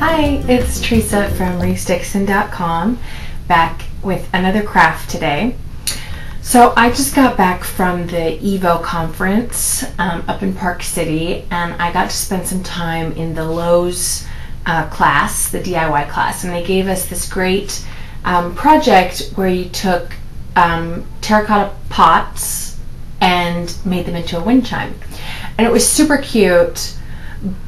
Hi, it's Teresa from ReeseDixon.com, back with another craft today. So I just got back from the EVO conference up in Park City, and I got to spend some time in the Lowe's class, the DIY class, and they gave us this great project where you took terracotta pots and made them into a wind chime. And it was super cute,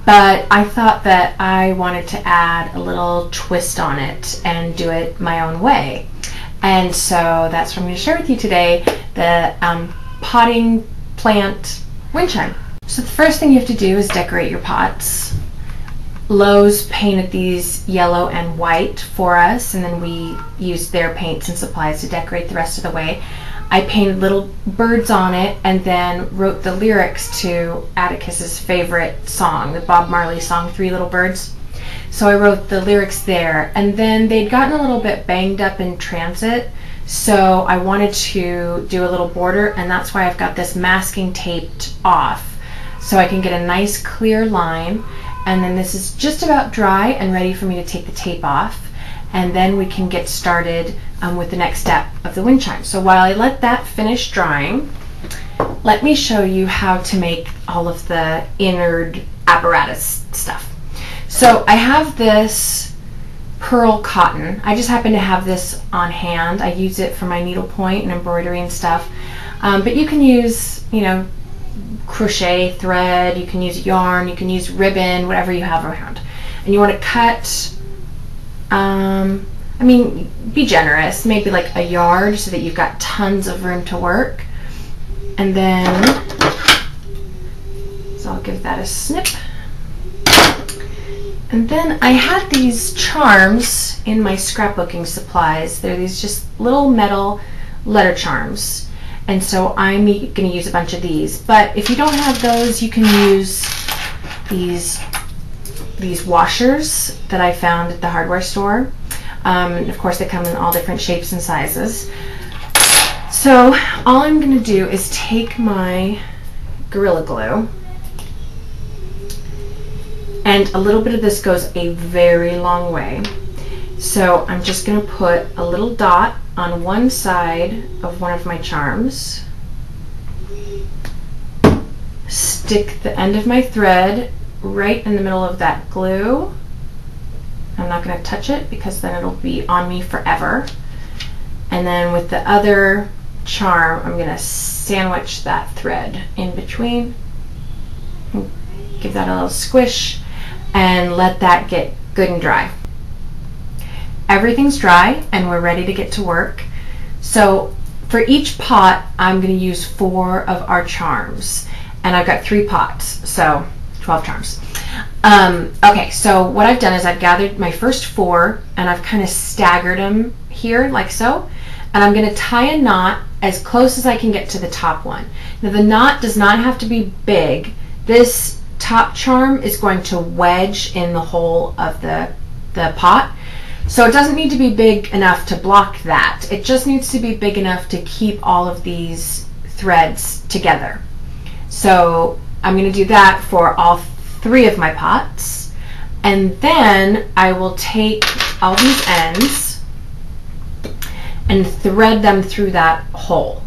but I thought that I wanted to add a little twist on it and do it my own way. And so that's what I'm going to share with you today, the potting plant wind chime. So the first thing you have to do is decorate your pots. Lowe's painted these yellow and white for us, and then we used their paints and supplies to decorate the rest of the way. I painted little birds on it and then wrote the lyrics to Atticus's favorite song, the Bob Marley song, Three Little Birds. So I wrote the lyrics there, and then they'd gotten a little bit banged up in transit, so I wanted to do a little border, and that's why I've got this masking taped off so I can get a nice clear line. And then this is just about dry and ready for me to take the tape off, and then we can get started with the next step of the wind chime. So while I let that finish drying, let me show you how to make all of the innard apparatus stuff. So I have this pearl cotton. I just happen to have this on hand. I use it for my needlepoint and embroidery and stuff. But you can use, crochet thread, you can use yarn, you can use ribbon, whatever you have around. And you want to cut, be generous, maybe like a yard so that you've got tons of room to work. And then, so I'll give that a snip. And then I had these charms in my scrapbooking supplies. They're these just little metal letter charms. And so I'm going to use a bunch of these. But if you don't have those, you can use these washers that I found at the hardware store. And of course they come in all different shapes and sizes. So all I'm going to do is take my Gorilla Glue, and a little bit of this goes a very long way. So I'm just going to put a little dot on one side of one of my charms, stick the end of my thread right in the middle of that glue. I'm not going to touch it because then it'll be on me forever. And then with the other charm, I'm going to sandwich that thread in between, give that a little squish, and let that get good and dry. Everything's dry and we're ready to get to work. So for each pot, I'm going to use 4 of our charms, and I've got 3 pots, so 12 charms. Okay, so what I've done is I've gathered my first 4 and I've kind of staggered them here like so, and I'm going to tie a knot as close as I can get to the top one. Now the knot does not have to be big. This top charm is going to wedge in the hole of the pot, so it doesn't need to be big enough to block that. It just needs to be big enough to keep all of these threads together. So I'm going to do that for all 3 of my pots, and then I will take all these ends and thread them through that hole.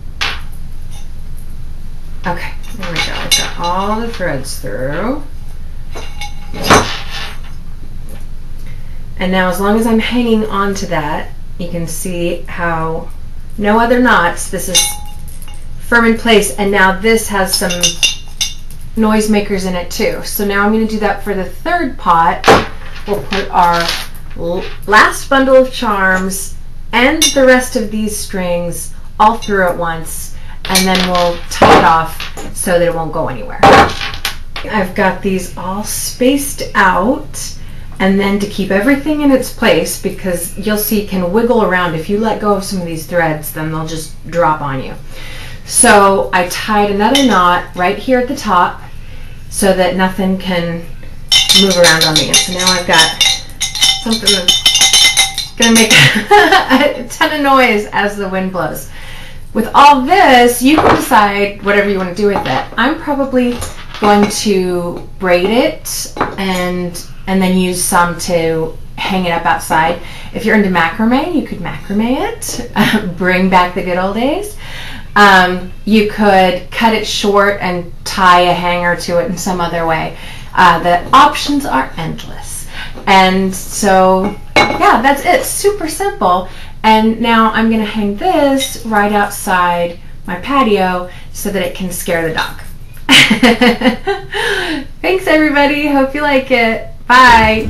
Okay, there we go. I've got all the threads through. And now as long as I'm hanging on to that, you can see how no other knots, this is firm in place, and now this has some noisemakers in it too. So now I'm going to do that for the 3rd pot. We'll put our last bundle of charms and the rest of these strings all through at once, and then we'll tie it off so that it won't go anywhere. I've got these all spaced out, and then to keep everything in its place, because you'll see it can wiggle around. If you let go of some of these threads, then they'll just drop on you. So I tied another knot right here at the top so that nothing can move around on me. And so now I've got something that's going to make a ton of noise as the wind blows. With all this, you can decide whatever you want to do with it. I'm probably going to braid it and and then use some to hang it up outside. If you're into macrame, you could macrame it, bring back the good old days. You could cut it short and tie a hanger to it in some other way. The options are endless. And so, yeah, that's it. Super simple. And now I'm going to hang this right outside my patio so that it can scare the dog. Thanks, everybody. Hope you like it. Bye.